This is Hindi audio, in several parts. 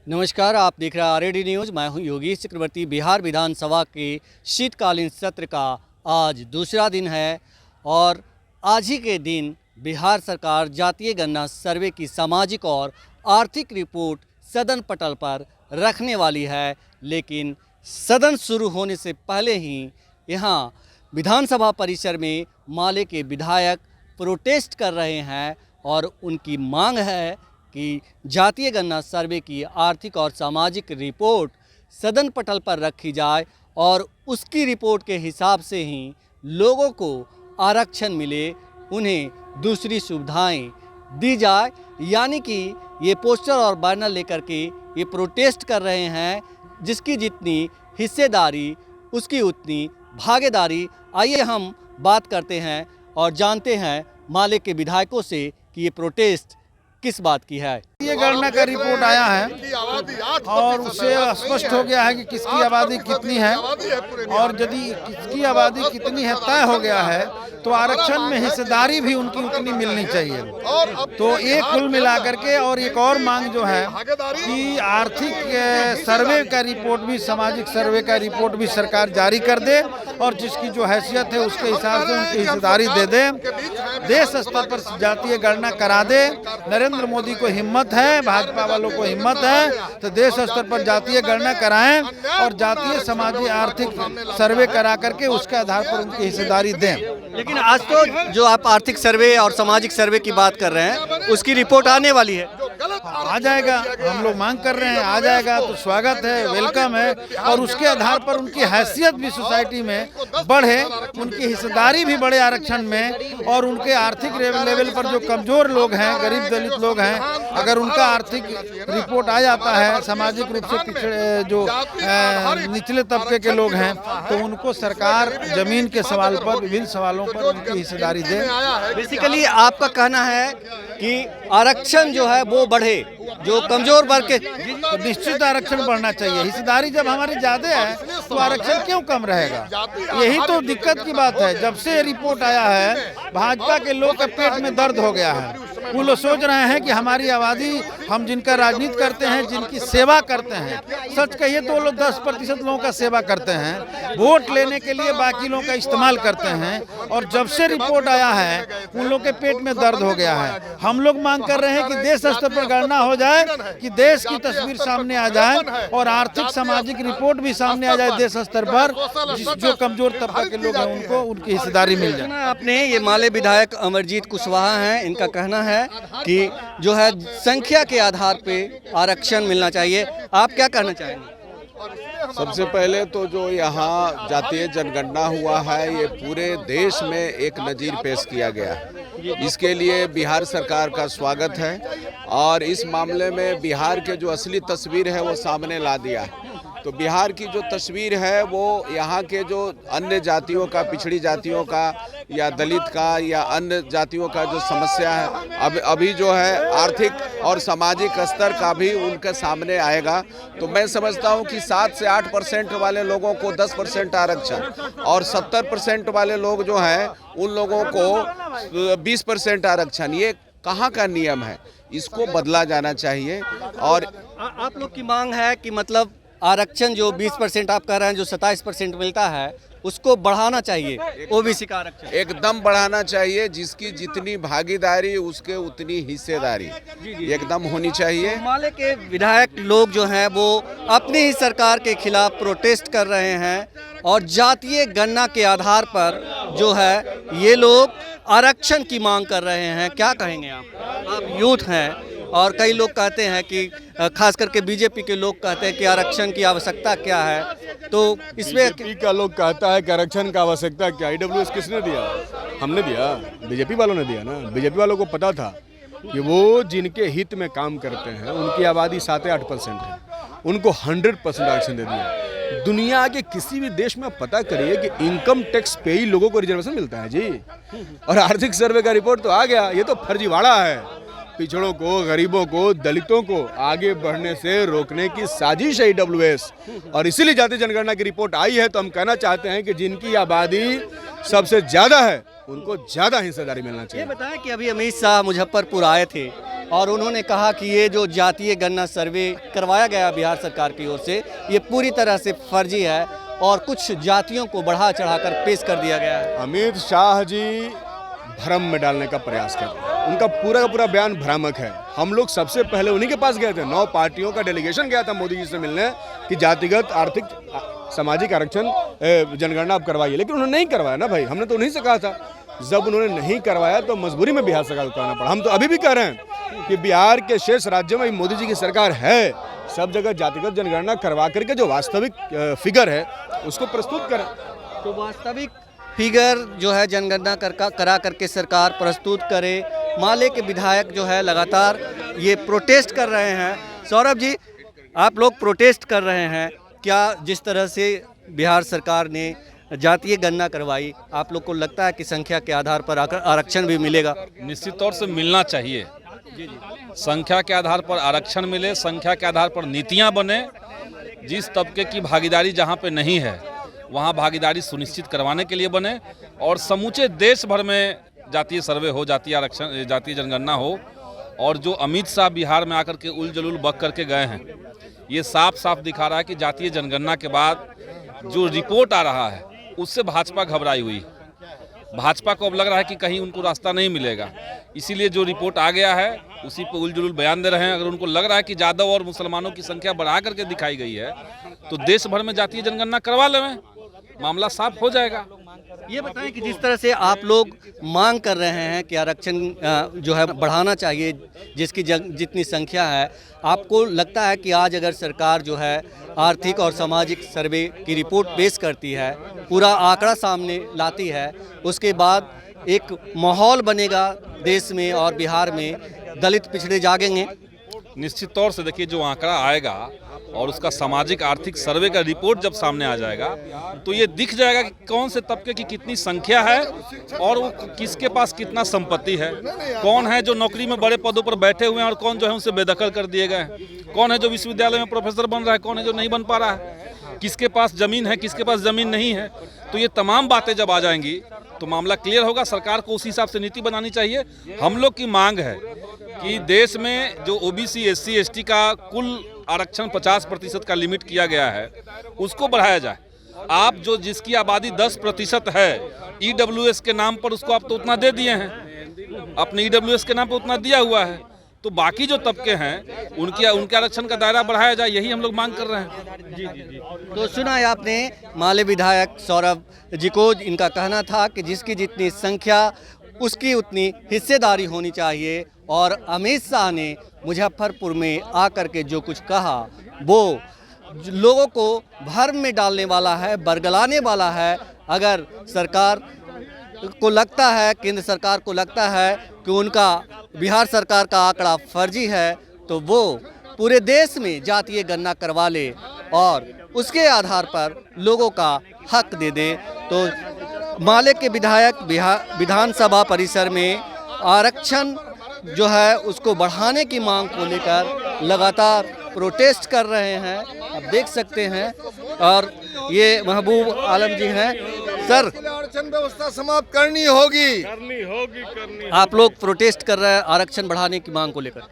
नमस्कार, आप देख रहे हैं आरएडी न्यूज़। मैं हूं योगेश चक्रवर्ती। बिहार विधानसभा के शीतकालीन सत्र का आज दूसरा दिन है और आज ही के दिन बिहार सरकार जातीय गणना सर्वे की सामाजिक और आर्थिक रिपोर्ट सदन पटल पर रखने वाली है। लेकिन सदन शुरू होने से पहले ही यहाँ विधानसभा परिसर में माले के विधायक प्रोटेस्ट कर रहे हैं और उनकी मांग है कि जातीय गणना सर्वे की आर्थिक और सामाजिक रिपोर्ट सदन पटल पर रखी जाए और उसकी रिपोर्ट के हिसाब से ही लोगों को आरक्षण मिले, उन्हें दूसरी सुविधाएं दी जाए। यानी कि ये पोस्टर और बैनर लेकर के ये प्रोटेस्ट कर रहे हैं, जिसकी जितनी हिस्सेदारी उसकी उतनी भागीदारी। आइए हम बात करते हैं और जानते हैं माले के विधायकों से कि ये प्रोटेस्ट किस बात की है। ये गणना का रिपोर्ट आया है और उससे स्पष्ट हो गया है कि किसकी आबादी कितनी है और यदि किसकी आबादी कितनी है तय हो गया है तो आरक्षण में हिस्सेदारी भी उनकी उतनी मिलनी चाहिए। तो एक कुल मिलाकर के और एक और मांग जो है कि आर्थिक सर्वे का रिपोर्ट भी, सामाजिक सर्वे का रिपोर्ट भी सरकार जारी कर दे और जिसकी जो हैसियत है उसके हिसाब से उनकी हिस्सेदारी दे दे। देश स्तर पर जातीय गणना करा दे। नरेंद्र मोदी को हिम्मत है, भाजपा वालों को हिम्मत है तो देश स्तर पर जातीय गणना कराएं और जातीय सामाजिक आर्थिक सर्वे करा करके उसके आधार पर उनकी हिस्सेदारी दें। लेकिन आज तो जो आप आर्थिक सर्वे और सामाजिक सर्वे की बात कर रहे हैं उसकी रिपोर्ट आने वाली है। आ जाएगा, हम लोग मांग कर रहे हैं, आ जाएगा तो स्वागत है, वेलकम है और उसके आधार पर उनकी हैसियत भी सोसाइटी में बढ़े, उनकी हिस्सेदारी भी बढ़े आरक्षण में और उनके आर्थिक लेवल पर जो कमजोर लोग हैं, गरीब दलित लोग हैं, अगर उनका आर्थिक रिपोर्ट आ जाता है, सामाजिक रूप से पिछड़े जो निचले तबके के लोग हैं तो उनको सरकार जमीन के सवाल पर, विभिन्न सवालों पर उनकी हिस्सेदारी दे। बेसिकली आपका कहना है कि आरक्षण जो है वो बढ़े, जो कमजोर वर्ग के तो निश्चित आरक्षण बढ़ना चाहिए। हिस्सेदारी जब हमारी ज्यादा है तो आरक्षण क्यों कम रहेगा? यही तो दिक्कत की बात है। जब से रिपोर्ट आया है भाजपा के लोग के पेट में दर्द हो गया है। वो लोग सोच रहे हैं कि हमारी आबादी, हम जिनका राजनीति करते हैं, जिनकी सेवा करते हैं, सच कहिए तो वो लोग 10% लोगों का सेवा करते हैं, वोट लेने के लिए बाकी लोगों का इस्तेमाल करते हैं और जब से रिपोर्ट आया है उन लोग के पेट में दर्द हो गया है। हम लोग मांग कर रहे हैं कि देश स्तर पर गणना हो जाए, कि देश की तस्वीर सामने आ जाए और आर्थिक सामाजिक रिपोर्ट भी सामने आ जाए देश स्तर पर, जो कमजोर तबका के लोग हैं उनको उनकी हिस्सेदारी मिल जाए। आपने ये माले विधायक अमरजीत कुशवाहा हैं, इनका कहना है कि जो है संख्या के आधार पे आरक्षण मिलना चाहिए। आप क्या कहना चाहेंगे? सबसे पहले तो जो यहाँ जातीय जनगणना हुआ है ये पूरे देश में एक नज़ीर पेश किया गया है। इसके लिए बिहार सरकार का स्वागत है और इस मामले में बिहार के जो असली तस्वीर है वो सामने ला दिया है। तो बिहार की जो तस्वीर है वो यहाँ के जो अन्य जातियों का, पिछड़ी जातियों का या दलित का या अन्य जातियों का जो समस्या है अभी जो है आर्थिक और सामाजिक स्तर का भी उनके सामने आएगा। तो मैं समझता हूँ कि 7 से 8% वाले लोगों को 10% आरक्षण और 70% वाले लोग जो हैं उन लोगों को 20% आरक्षण, ये कहाँ का नियम है? इसको बदला जाना चाहिए। और आप लोग की मांग है कि मतलब आरक्षण जो 20% आप कह रहे हैं, जो 27% मिलता है, उसको बढ़ाना चाहिए, ओबीसी का आरक्षण एकदम बढ़ाना चाहिए। जिसकी जितनी भागीदारी उसके उतनी हिस्सेदारी एकदम होनी चाहिए। माले के विधायक लोग जो हैं वो अपनी ही सरकार के खिलाफ प्रोटेस्ट कर रहे हैं और जातीय गणना के आधार पर जो है ये लोग आरक्षण की मांग कर रहे हैं। क्या कहेंगे आप यूथ हैं और कई लोग कहते हैं कि खास करके बीजेपी के लोग कहते हैं कि आरक्षण की आवश्यकता क्या है, तो इसमें बीजेपी का लोग कहता है कि आरक्षण का आवश्यकता क्या? ईडब्ल्यूएस किसने दिया? हमने दिया, बीजेपी वालों ने दिया ना। बीजेपी वालों को पता था कि वो जिनके हित में काम करते हैं उनकी आबादी 7 या 8% है, उनको 100% आरक्षण दे दिया। दुनिया के किसी भी देश में पता करिए कि इनकम टैक्स पे ही लोगों को रिजर्वेशन मिलता है जी। और आर्थिक सर्वे का रिपोर्ट तो आ गया, ये तो फर्जीवाड़ा है। पिछड़ों को, गरीबों को, दलितों को आगे बढ़ने से रोकने की साजिश है ईडब्ल्यूएस। और इसीलिए जातीय जनगणना की रिपोर्ट आई है। तो हम कहना चाहते हैं कि जिनकी आबादी सबसे ज़्यादा है उनको ज़्यादा हिस्सेदारी मिलना चाहिए। ये बताएं कि अभी अमित शाह मुजफ्फरपुर आए थे और उन्होंने कहा कि ये जो जातीय गणना सर्वे करवाया गया बिहार सरकार की ओर से ये पूरी तरह से फर्जी है और कुछ जातियों को बढ़ा चढ़ाकर पेश कर दिया गया है। अमित शाह जी भ्रम में डालने का प्रयास कर रहे हैं। उनका पूरा का पूरा बयान भ्रामक है। हम लोग सबसे पहले उन्हीं के पास गए थे, 9 पार्टियों का डेलीगेशन गया था मोदी जी से मिलने कि जातिगत आर्थिक सामाजिक आरक्षण जनगणना आप करवाइए, लेकिन उन्होंने नहीं करवाया ना भाई। हमने तो उन्हीं से कहा था, जब उन्होंने नहीं करवाया तो मजबूरी में बिहार सरकार को करना पड़ा। हम तो अभी भी कह रहे हैं कि बिहार के शेष राज्यों में मोदी जी की सरकार है, सब जगह जातिगत जनगणना करवा करके जो वास्तविक फिगर है उसको प्रस्तुत करें। तो वास्तविक फिगर जो है जनगणना करा करके सरकार प्रस्तुत करे। माले के विधायक जो है लगातार ये प्रोटेस्ट कर रहे हैं। सौरभ जी, आप लोग प्रोटेस्ट कर रहे हैं, क्या जिस तरह से बिहार सरकार ने जातीय गणना करवाई, आप लोग को लगता है कि संख्या के आधार पर आरक्षण भी मिलेगा? निश्चित तौर से मिलना चाहिए। संख्या के आधार पर आरक्षण मिले, संख्या के आधार पर नीतियां बने, जिस तबके की भागीदारी जहां पे नहीं है वहां भागीदारी सुनिश्चित करवाने के लिए बने, और समूचे देश भर में जातीय सर्वे हो, जातीय आरक्षण, जातीय जनगणना हो। और जो अमित शाह बिहार में आकर के उल जलूल बक करके गए हैं, ये साफ साफ दिखा रहा है कि जातीय जनगणना के बाद जो रिपोर्ट आ रहा है उससे भाजपा घबराई हुई। भाजपा को अब लग रहा है कि कहीं उनको रास्ता नहीं मिलेगा, इसीलिए जो रिपोर्ट आ गया है उसी पर उल जुलूल बयान दे रहे हैं। अगर उनको लग रहा है कि यादव और मुसलमानों की संख्या बढ़ा करके दिखाई गई है तो देश भर में जातीय जनगणना करवा लें, मामला साफ हो जाएगा। ये बताएं कि जिस तरह से आप लोग मांग कर रहे हैं कि आरक्षण जो है बढ़ाना चाहिए, जिसकी जितनी संख्या है, आपको लगता है कि आज अगर सरकार जो है आर्थिक और सामाजिक सर्वे की रिपोर्ट पेश करती है, पूरा आंकड़ा सामने लाती है, उसके बाद एक माहौल बनेगा देश में और बिहार में, दलित पिछड़े जागेंगे? निश्चित तौर से देखिए, जो आंकड़ा आएगा और उसका सामाजिक आर्थिक सर्वे का रिपोर्ट जब सामने आ जाएगा तो ये दिख जाएगा कि कौन से तबके की कितनी संख्या है और वो किसके पास कितना संपत्ति है, कौन है जो नौकरी में बड़े पदों पर बैठे हुए हैं और कौन जो है उनसे बेदखल कर दिए गए हैं, कौन है जो विश्वविद्यालय में प्रोफेसर बन रहा है, कौन है जो नहीं बन पा रहा है, किसके पास जमीन है, किसके पास जमीन नहीं है। तो ये तमाम बातें जब आ जाएंगी तो मामला क्लियर होगा। सरकार को उसी हिसाब से नीति बनानी चाहिए। हम लोग की मांग है कि देश में जो ओबीसी SC ST का कुल आरक्षण 50% का लिमिट किया गया है उसको बढ़ाया जाए। आप जो जिसकी आबादी 10% है, EWS के नाम पर उसको आप तो उतना दे दिए हैं, अपने EWS के नाम पर उतना दिया हुआ है, तो बाकी जो तबके हैं उनके आरक्षण का दायरा बढ़ाया जाए, यही हम लोग मांग कर रहे हैं। जी। तो सुना है आपने माले विधायक सौरभ जी को, इनका कहना था कि जिसकी जितनी संख्या उसकी उतनी हिस्सेदारी होनी चाहिए, और अमित शाह ने मुजफ्फरपुर में आकर के जो कुछ कहा वो लोगों को भ्रम में डालने वाला है, बरगलाने वाला है। अगर सरकार को लगता है, केंद्र सरकार को लगता है कि उनका बिहार सरकार का आंकड़ा फर्जी है, तो वो पूरे देश में जातीय गणना करवा ले और उसके आधार पर लोगों का हक दे दे। तो माले के विधायक विधानसभा परिसर में आरक्षण जो है उसको बढ़ाने की मांग को लेकर लगातार प्रोटेस्ट कर रहे हैं, आप देख सकते हैं। और ये महबूब आलम जी हैं। सर, आरक्षण व्यवस्था समाप्त करनी होगी। आप लोग प्रोटेस्ट कर रहे हैं आरक्षण बढ़ाने की मांग को लेकर?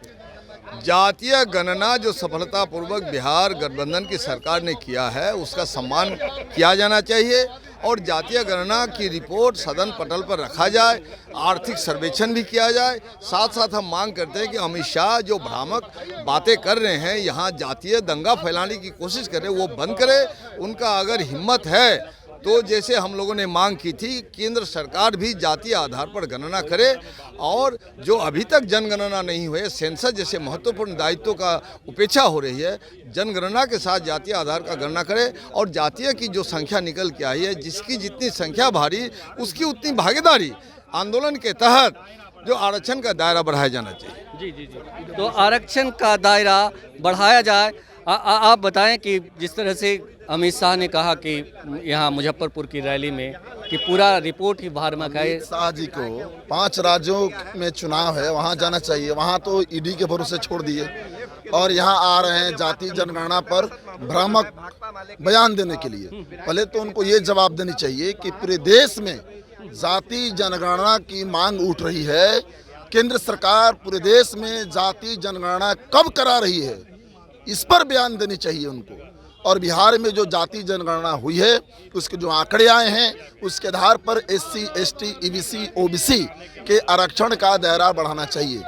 जातीय गणना जो सफलतापूर्वक बिहार गठबंधन की सरकार ने किया है उसका सम्मान किया जाना चाहिए, और जातीय गणना की रिपोर्ट सदन पटल पर रखा जाए, आर्थिक सर्वेक्षण भी किया जाए। साथ साथ हम मांग करते हैं कि अमित शाह जो भ्रामक बातें कर रहे हैं, यहाँ जातीय दंगा फैलाने की कोशिश कर रहे हैं, वो बंद करे। उनका अगर हिम्मत है तो जैसे हम लोगों ने मांग की थी, केंद्र सरकार भी जातीय आधार पर गणना करे, और जो अभी तक जनगणना नहीं हुए, सेंसस जैसे महत्वपूर्ण दायित्वों का उपेक्षा हो रही है, जनगणना के साथ जातीय आधार का गणना करे, और जातीय की जो संख्या निकल के आई है, जिसकी जितनी संख्या भारी उसकी उतनी भागीदारी, आंदोलन के तहत जो आरक्षण का दायरा बढ़ाया जाना चाहिए। जी। तो आरक्षण का दायरा बढ़ाया जाए। आप बताएं कि जिस तरह से अमित शाह ने कहा कि यहाँ मुजफ्फरपुर की रैली में कि पूरा रिपोर्ट ही भ्रामक है। शाह जी को 5 राज्यों में चुनाव है, वहाँ जाना चाहिए, वहाँ तो ईडी के भरोसे छोड़ दिए, और यहाँ आ रहे हैं जातीय जनगणना पर भ्रामक बयान देने के लिए। पहले तो उनको ये जवाब देनी चाहिए कि पूरे देश में जातीय जनगणना की मांग उठ रही है, केंद्र सरकार पूरे देश में जाति जनगणना कब करा रही है, इस पर बयान देनी चाहिए उनको। और बिहार में जो जाति जनगणना हुई है उसके जो आंकड़े आए हैं उसके आधार पर SC, ST, EBC, OBC के आरक्षण का दायरा बढ़ाना चाहिए।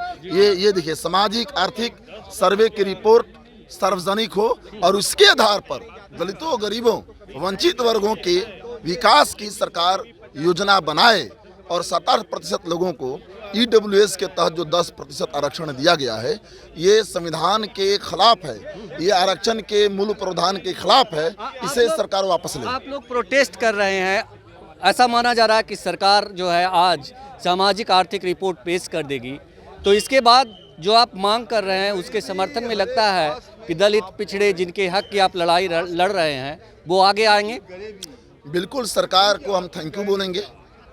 ये देखिए, सामाजिक आर्थिक सर्वे की रिपोर्ट सार्वजनिक हो और उसके आधार पर दलितों, गरीबों, वंचित वर्गों के विकास की सरकार योजना बनाए और 67% लोगों को EWS के तहत जो 10% आरक्षण दिया गया है ये संविधान के खिलाफ है, ये आरक्षण के मूल प्रावधान के खिलाफ है, इसे सरकार वापस ले। आप लोग प्रोटेस्ट कर रहे हैं, ऐसा माना जा रहा है कि सरकार जो है आज सामाजिक आर्थिक रिपोर्ट पेश कर देगी, तो इसके बाद जो आप मांग कर रहे हैं उसके समर्थन में लगता है कि दलित, पिछड़े, जिनके हक की आप लड़ाई लड़ रहे हैं वो आगे आएंगे। बिल्कुल, सरकार को हम थैंक यू बोलेंगे,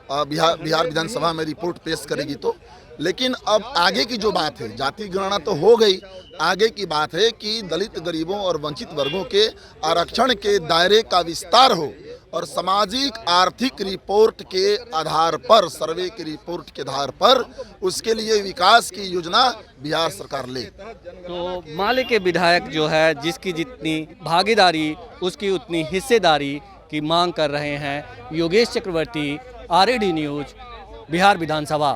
बिहार विधानसभा में रिपोर्ट पेश करेगी तो। लेकिन अब आगे की जो बात है, जाति गणना तो हो गई, आगे की बात है कि दलित, गरीबों और वंचित वर्गों के आरक्षण के दायरे का विस्तार हो और सामाजिक आर्थिक रिपोर्ट के आधार पर, सर्वे की रिपोर्ट के आधार पर उसके लिए विकास की योजना बिहार सरकार ले। तो माले के विधायक जो है जिसकी जितनी भागीदारी उसकी उतनी हिस्सेदारी की मांग कर रहे हैं। योगेश चक्रवर्ती, RAD न्यूज, बिहार विधानसभा।